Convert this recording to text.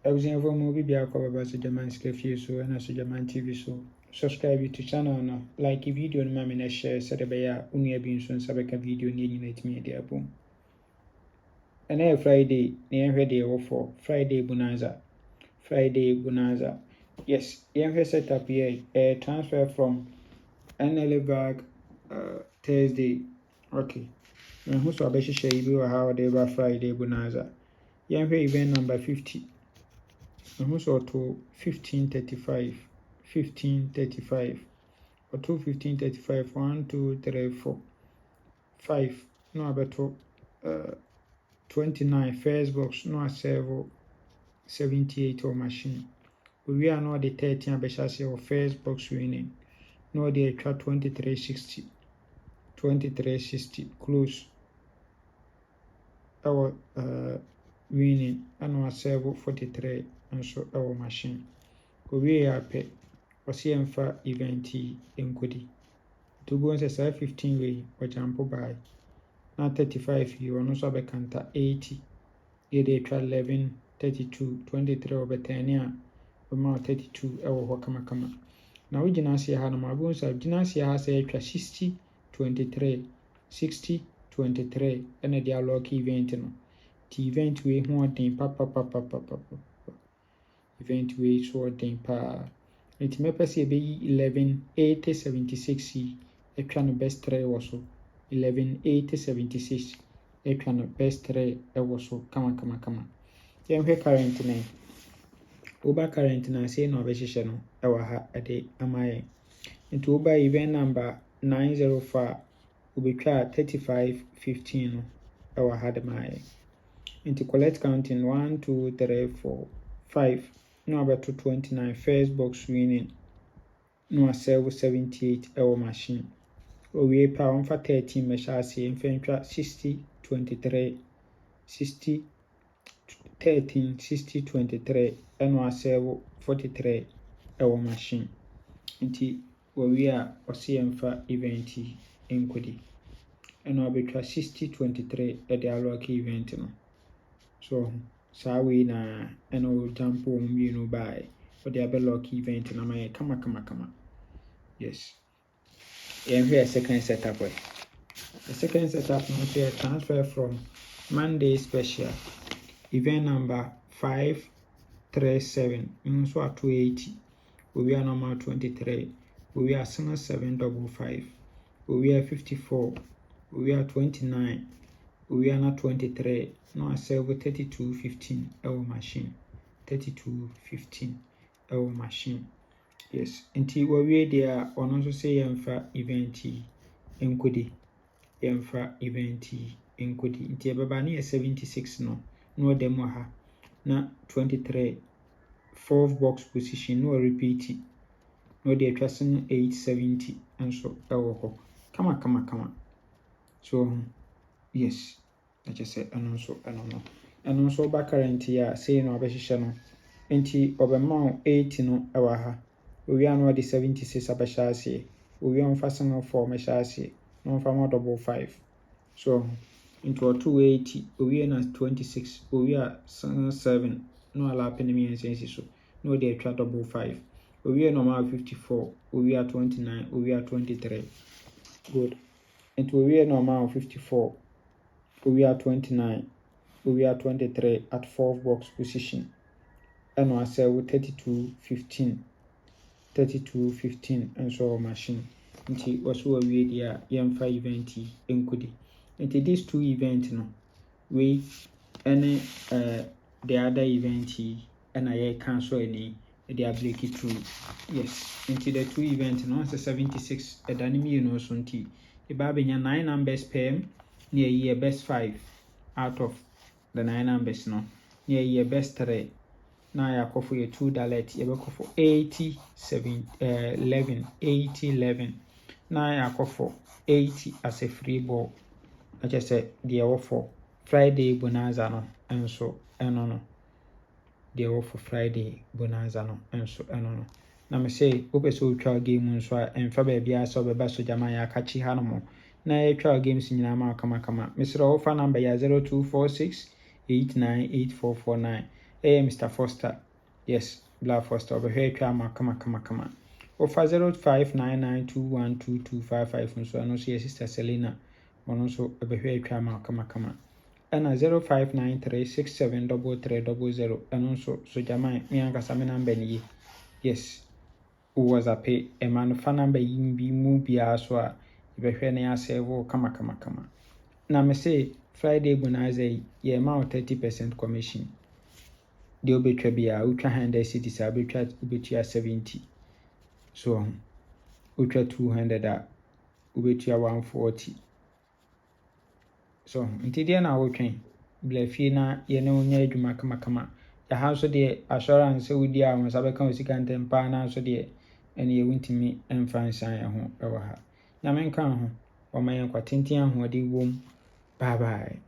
abusuafo mu bi bia kwa baba so German Scafe so and so German TV so subscribe to channel no like video no ma me na share so de be ya unu abi nso nsabeka video ni nyina timi de abom and Friday na yenhwe de wo for Friday bonanza yes yenhwe setup here transfer from NLA bag Thursday okay who so abehye ibi wa how de ba Friday bonanza yenhwe event number 50 who so to 1535 or 1535 1 2 3 4 5 no abeto 29 first box no serve 78 or machine we are no the 13 abeshase or first box winning no the extra 2360 close our winning and was serve 43 and so our machine we are pay or CM4 event enkodi to go and say 15 way or jump by now 35 you are no so bekanta 80 they try 11 32 23 over 10 year amount 32 ewo kama now we jinasi ha no mabun sa jinasi ha say 60 23 60 23 and the lock event no the event we ho den papa event we so den pa it me pese be 11 80 76 etwa no best 3 was so 11 80 76 etwa no best 3 ewo so kama yenhwe current na oba current na say no abehye no ewa ha ade amaye into oba event number 904 obetwa 3515 no ewa ha de maye into collect counting 1 2 3 4 5 no abeto 29 first box winning no serve 78 ewa machine owie pa on fa 13 mechase mfentwa 60 23 60 13 60 23 and serve 43 ewa machine nti we are OCM4 event enkodi and obetwa 60 23 e de alock event no so we na eno jump on you know by for the alock event na my kama yes here second setup way the second setup no say transfer from Monday special event number 537 so at 280 we are normal 23 we are 755 we are 54 we are 29 we are not 23 no I serve 3215 our machine 3215 our machine yes until we there on also say yemfa event enkodi until baba ni 76 no demo ha na 23 fourth box position no repeat no dey trusting 870 and so ewo ho kama so yes I just say and also back current ya say no abehye no enti obema 80 no ewa ha we are no the 76 abeshase we on fasten no 4 meshase no fa mo double 5 so into 280 we na 26 we are 7 no allow penny sense so no dey try double 5 we are normal 54 we are 29 we are 23 good into we are normal 54 we are 29 we are 23 at fourth box position and I say 3215 and so machine until also we there yemfa event enkodi into these two events no we any the other event and I cancel any they are break it through yes into the two events no 76 edanimi you know so nti e ba benya 9 numbers PM near year best 5 out of the 9 numbers no near year best 3 now ya go for your $2 you go for 80 now ya go for 80 as a free ball I just said the offer Friday bonanza no and so no the offer Friday bonanza no and so no na me say opeso twa game nso a emfa ba bia so beba so jama ya kachi ha no na e twa games nyina ma kama mesra offer number ya 0246 898449 Mr. Foster. Yes, Black Foster. Over here, kama. Offer 0599212255 so ano so your sister Selena ono so ebehwe kama. Ana 0593673300 ano so jaman mi ankasa me number ni. Yes. WhatsApp man fa number yi bi mu bia so a ebehwe na ya save kama. Na me say Friday bonanza ye ma 30% commission. De obetwa bia utwa 100 cities abetwa 70. So utwa 200 a ubetwa 140. So ntidia na wotwen bla fie na ye ne onya adwuma kama ya ha so de assurance wudi a won sabeka osika ntempa na so de ene ye wuntimi emfansan ya ho ewa ha na menka ho o mayen kwatintin ahode wom. Bye bye.